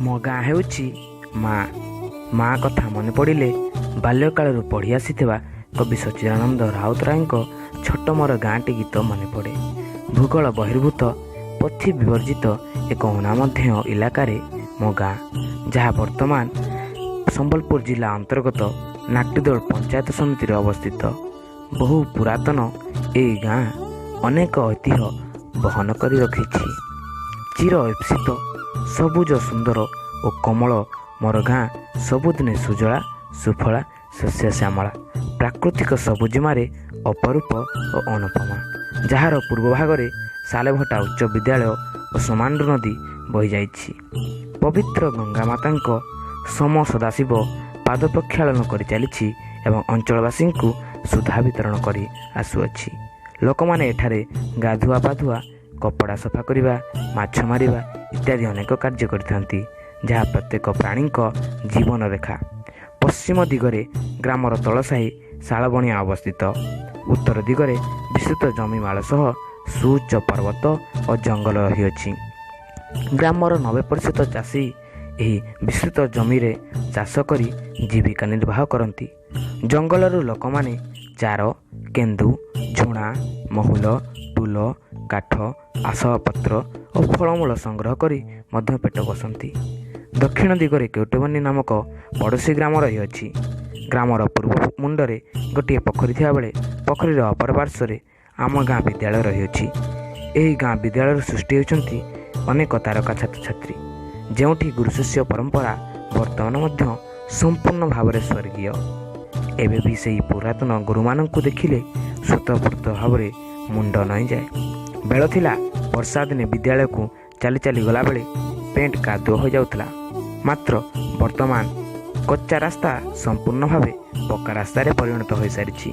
ମୋ ଗାଁ ହେଉଛି ମା କଥା ମନେ ପଡ଼ିଲେ ବାଲ୍ୟକାଳରୁ ପଢ଼ି ଆସିଥିବା କବି ସଚ୍ଚିଦାନନ୍ଦ ରାଉତରାୟଙ୍କ ଛୋଟ ମୋର ଗାଁଟି ଗୀତ ମନେ ପଡ଼େ। ଭୂଗୋଳ ବହିର୍ଭୂତ ପଥି ବିବର୍ଜିତ ଏକ ଅନାମଧ୍ୟେୟ ଇଲାକାରେ ମୋ ଗାଁ, ଯାହା ବର୍ତ୍ତମାନ ସମ୍ବଲପୁର ଜିଲ୍ଲା ଅନ୍ତର୍ଗତ ନାକ୍ଟିଦୋଳ ପଞ୍ଚାୟତ ସମିତିରେ ଅବସ୍ଥିତ। ବହୁ ପୁରାତନ ଏହି ଗାଁ ଅନେକ ଐତିହ୍ୟ ବହନ କରି ରଖିଛି। ଚିର ଈପ୍ସିତ ସବୁଜ ସୁନ୍ଦର ଓ କୋମଳ ମୋର ଗାଁ ସବୁଦିନେ ସୁଜଳା ସୁଫଳା ଶସ୍ୟ ଶ୍ୟାମଳା ପ୍ରାକୃତିକ ସବୁଜିମାରେ ଅପରୂପ ଓ ଅନୁପମା, ଯାହାର ପୂର୍ବ ଭାଗରେ ସାଲେଭଟା ଉଚ୍ଚ ବିଦ୍ୟାଳୟ ଓ ସୋମାଣ୍ଡୁ ନଦୀ ବହିଯାଇଛି। ପବିତ୍ର ଗଙ୍ଗାମାତାଙ୍କ ସମ ସଦାଶିବ ପାଦ ପ୍ରକ୍ଷାଳନ କରି ଚାଲିଛି ଏବଂ ଅଞ୍ଚଳବାସୀଙ୍କୁ ସୁଧା ବିତରଣ କରି ଆସୁଅଛି। ଲୋକମାନେ ଏଠାରେ ଗାଧୁଆ ପାଧୁଆ, କପଡ଼ା ସଫା କରିବା, ମାଛ ମାରିବା ଇତ୍ୟାଦି ଅନେକ କାର୍ଯ୍ୟ କରିଥାନ୍ତି, ଯାହା ପ୍ରତ୍ୟେକ ପ୍ରାଣୀଙ୍କ ଜୀବନ ରେଖା। ପଶ୍ଚିମ ଦିଗରେ ଗ୍ରାମର ତଳସାହି ଶାଳବଣିଆ ଅବସ୍ଥିତ। ଉତ୍ତର ଦିଗରେ ବିସ୍ତୃତ ଜମିମାଳ ସହ ସୁଉଚ୍ଚ ପର୍ବତ ଓ ଜଙ୍ଗଲ ରହିଅଛି। ଗ୍ରାମର 90% ଚାଷୀ ଏହି ବିସ୍ତୃତ ଜମିରେ ଚାଷ କରି ଜୀବିକା ନିର୍ବାହ କରନ୍ତି। ଜଙ୍ଗଲରୁ ଲୋକମାନେ ଚାର, କେନ୍ଦୁ, ଝୁଣା, ମହୁଲ, ଟୁଲ, କାଠ, ଆସବାବପତ୍ର ଓ ଫଳମୂଳ ସଂଗ୍ରହ କରି ମଧ୍ୟ ପେଟ ପୋଷନ୍ତି। ଦକ୍ଷିଣ ଦିଗରେ କେଉଟବନି ନାମକ ପଡ଼ୋଶୀ ଗ୍ରାମ ରହିଅଛି। ଗ୍ରାମର ପୂର୍ବ ମୁଣ୍ଡରେ ଗୋଟିଏ ପୋଖରୀ ଥିବାବେଳେ ପୋଖରୀର ଅପର ପାର୍ଶ୍ୱରେ ଆମ ଗାଁ ବିଦ୍ୟାଳୟ ରହିଅଛି। ଏହି ଗାଁ ବିଦ୍ୟାଳୟରୁ ସୃଷ୍ଟି ହେଉଛନ୍ତି ଅନେକ ତାରକା ଛାତ୍ରଛାତ୍ରୀ, ଯେଉଁଠି ଗୁରୁ ଶିଷ୍ୟ ପରମ୍ପରା ବର୍ତ୍ତମାନ ମଧ୍ୟ ସମ୍ପୂର୍ଣ୍ଣ ଭାବରେ ସ୍ୱର୍ଗୀୟ। ଏବେ ବି ସେହି ପୁରାତନ ଗୁରୁମାନଙ୍କୁ ଦେଖିଲେ ସ୍ୱତଃପୃତ ଭାବରେ ମୁଣ୍ଡ ନଇଁଯାଏ। ବେଳ ଥିଲା ବର୍ଷା ଦିନେ ବିଦ୍ୟାଳୟକୁ ଚାଲି ଚାଲି ଗଲାବେଳେ ପେଣ୍ଟ କାଦୁଅ ହୋଇଯାଉଥିଲା, ମାତ୍ର ବର୍ତ୍ତମାନ କଚ୍ଚା ରାସ୍ତା ସମ୍ପୂର୍ଣ୍ଣ ଭାବେ ପକ୍କା ରାସ୍ତାରେ ପରିଣତ ହୋଇସାରିଛି।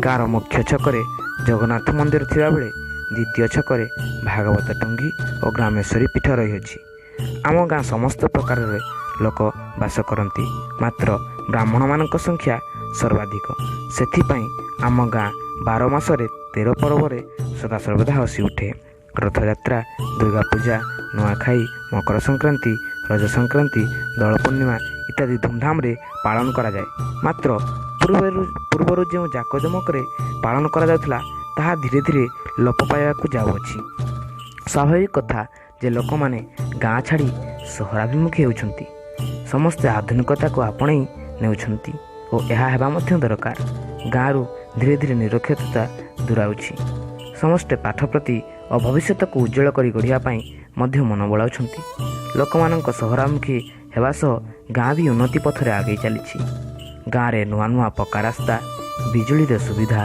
ଗାଁର ମୁଖ୍ୟ ଛକରେ ଜଗନ୍ନାଥ ମନ୍ଦିର ଥିବାବେଳେ ଦ୍ୱିତୀୟ ଛକରେ ଭାଗବତ ଟୁଙ୍ଗି ଓ ଗ୍ରାମେଶ୍ୱରୀ ପୀଠ ରହିଅଛି। ଆମ ଗାଁ ସମସ୍ତ ପ୍ରକାରରେ ଲୋକ ବାସ କରନ୍ତି, ମାତ୍ର ବ୍ରାହ୍ମଣମାନଙ୍କ ସଂଖ୍ୟା ସର୍ବାଧିକ। ସେଥିପାଇଁ ଆମ ଗାଁ 12 ମାସରେ 13 ପର୍ବରେ ସଦାସର୍ବଦା ହସି ଉଠେ। ରଥଯାତ୍ରା, ଦୁର୍ଗା ପୂଜା, ନୂଆଖାଇ, ମକର ସଂକ୍ରାନ୍ତି, ରଜ ସଂକ୍ରାନ୍ତି, ଦୋଳ ପୂର୍ଣ୍ଣିମା ଇତ୍ୟାଦି ଧୁମଧାମରେ ପାଳନ କରାଯାଏ। ମାତ୍ର ପୂର୍ବରୁ ଯେଉଁ ଜାକଜମକରେ ପାଳନ କରାଯାଉଥିଲା, ତାହା ଧୀରେ ଧୀରେ ଲୋପ ପାଇବାକୁ ଯାଉଅଛି। ସ୍ୱାଭାବିକ କଥା ଯେ ଲୋକମାନେ ଗାଁ ଛାଡ଼ି ସହରାଭିମୁଖୀ ହେଉଛନ୍ତି। ସମସ୍ତେ ଆଧୁନିକତାକୁ ଆପଣେଇ ନେଉଛନ୍ତି ଓ ଏହା ହେବା ମଧ୍ୟ ଦରକାର। ଗାଁରୁ ଧୀରେ ଧୀରେ ନିରକ୍ଷରତା ଦୂରାଉଛି। ସମସ୍ତେ ପାଠ ପ୍ରତି ଓ ଭବିଷ୍ୟତକୁ ଉଜ୍ଜ୍ୱଳ କରି ଗଢ଼ିବା ପାଇଁ ମଧ୍ୟ ମନ ବଳାଉଛନ୍ତି। ଲୋକମାନଙ୍କ ସହରାମୁଖୀ ହେବା ସହ ଗାଁ ବି ଉନ୍ନତି ପଥରେ ଆଗେଇ ଚାଲିଛି। ଗାଁରେ ନୂଆ ନୂଆ ପକ୍କା ରାସ୍ତା, ବିଜୁଳିର ସୁବିଧା,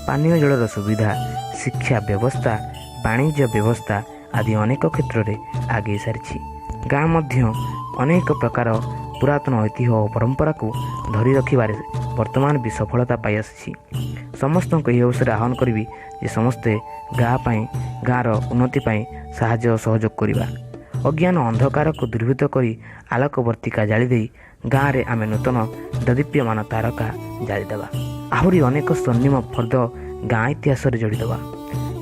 ପାନୀୟ ଜଳର ସୁବିଧା, ଶିକ୍ଷା ବ୍ୟବସ୍ଥା, ବାଣିଜ୍ୟ ବ୍ୟବସ୍ଥା ଆଦି ଅନେକ କ୍ଷେତ୍ରରେ ଆଗେଇ ସାରିଛି। ଗାଁ ମଧ୍ୟ ଅନେକ ପ୍ରକାର ପୁରାତନ ଐତିହ୍ୟ ଓ ପରମ୍ପରାକୁ ଧରି ରଖିବାରେ ବର୍ତ୍ତମାନ ବି ସଫଳତା ପାଇ ଆସିଛି। ସମସ୍ତଙ୍କୁ ଏହି ଅବସରରେ ଆହ୍ୱାନ କରିବି ଯେ ସମସ୍ତେ ଗାଁର ଉନ୍ନତି ପାଇଁ ସାହାଯ୍ୟ ଓ ସହଯୋଗ କରିବା। ଅଜ୍ଞାନ ଅନ୍ଧକାରକୁ ଦୂରୀଭୂତ କରି ଆଲୋକବର୍ତ୍ତିକା ଜାଳିଦେଇ ଗାଁରେ ଆମେ ନୂତନ ଦଦୀପ୍ୟମାନ ତାରକା ଜାଳିଦେବା। ଆହୁରି ଅନେକ ସ୍ୱର୍ଣ୍ଣିମ ଫର୍ଦ୍ଦ ଗାଁ ଇତିହାସରେ ଯୋଡ଼ିଦେବା।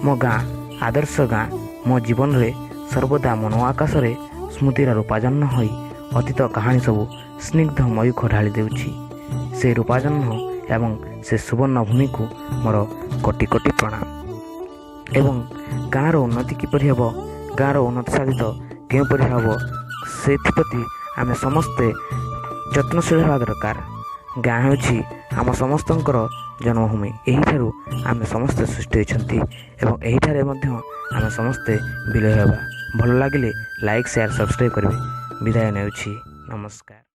ମୋ ଗାଁ ଆଦର୍ଶ ଗାଁ ମୋ ଜୀବନରେ ସର୍ବଦା ମନ ଆକାଶରେ ସ୍ମୃତିର ରୂପାଜନ୍ନ ହୋଇ ଅତୀତ କାହାଣୀ ସବୁ ସ୍ନିଗ୍ଧ ମୟୂଖ ଢାଳି ଦେଉଛି। ସେ ରୂପାଜନ୍ନ ଏବଂ ସେ ସୁବର୍ଣ୍ଣ ଭୂମିକୁ ମୋର କୋଟି କୋଟି ପ୍ରଣାମ। ଏବଂ ଗାଁର ଉନ୍ନତି କିପରି ହେବ, ଗାଁର ଉନ୍ନତି ସାଧିତ କେଉଁପରି ହେବ, ସେଥିପ୍ରତି ଆମେ ସମସ୍ତେ ଯତ୍ନଶୀଳ ହେବା ଦରକାର। ଗାଁ ହେଉଛି ଆମ ସମସ୍ତଙ୍କର ଜନ୍ମଭୂମି। ଏହିଠାରୁ ଆମେ ସମସ୍ତେ ସୃଷ୍ଟି ହୋଇଛନ୍ତି ଏବଂ ଏହିଠାରେ ମଧ୍ୟ ଆମେ ସମସ୍ତେ ବିଲୟ ହେବା। ଭଲ ଲାଗିଲେ ଲାଇକ୍, ସେୟାର, ସବସ୍କ୍ରାଇବ୍ କରିବେ। ବିଦାୟ ନେଉଛି, ନମସ୍କାର।